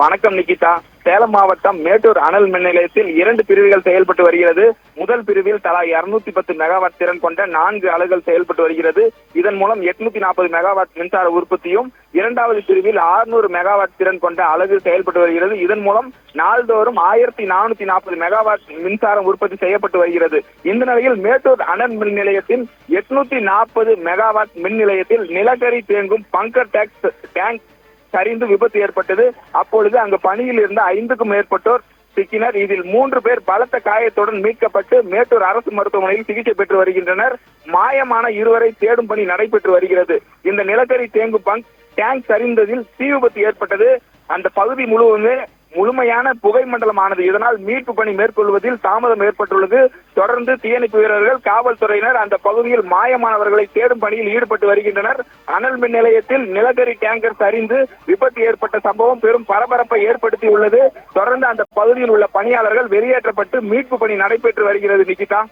வணக்கம் நிகிதா. சேலம் மாவட்டம் மேட்டூர் அனல் மின் நிலையத்தில் 2 பிரிவுகள் செயல்பட்டு வருகிறது. முதல் பிரிவில் தலா 210 மெகாவாட் திறன் கொண்ட 4 அலகுகள் செயல்பட்டு வருகிறது. இதன் மூலம் 840 மெகாவாட் மின்சார உற்பத்தியும், இரண்டாவது பிரிவில் 600 மெகாவாட் திறன் கொண்ட அலகு செயல்பட்டு வருகிறது. இதன் மூலம் நாள்தோறும் 1440 மெகாவாட் மின்சாரம் உற்பத்தி செய்யப்பட்டு வருகிறது. இந்த நிலையில் மேட்டூர் அனல் மின் நிலையத்தின் 840 மெகாவாட் மின் நிலையத்தில் நிலக்கரி தேங்கும் பங்கர் டேங்க் சரிந்து விபத்து ஏற்பட்டது. அப்பொழுது அங்கு பணியில் இருந்த 5க்கும் மேற்பட்டோர் சிக்கினர். இதில் 3 பேர் பலத்த காயத்துடன் மீட்கப்பட்டு மேட்டூர் அரசு மருத்துவமனையில் சிகிச்சை பெற்று வருகின்றனர். மாயமான 2 வரை தேடும் பணி நடைபெற்று வருகிறது. இந்த நிலக்கரி தேங்கும் டேங்க் சரிந்ததில் தீ விபத்து ஏற்பட்டது. அந்த பகுதி முழுமையான புகை மண்டலமானது. இதனால் மீட்பு பணி மேற்கொள்வதில் தாமதம் ஏற்பட்டுள்ளது. தொடர்ந்து தீயணைப்பு வீரர்கள், காவல்துறையினர் அந்த பகுதியில் மாயமானவர்களை தேடும் பணியில் ஈடுபட்டு வருகின்றனர். அனல் மின் நிலையத்தில் நிலக்கரி டேங்கர் சரிந்து விபத்து ஏற்பட்ட சம்பவம் பெரும் பரபரப்பை ஏற்படுத்தி உள்ளது. தொடர்ந்து அந்த பகுதியில் உள்ள பணியாளர்கள் வெளியேற்றப்பட்டு மீட்பு பணி நடைபெற்று வருகிறது. நிகிதா.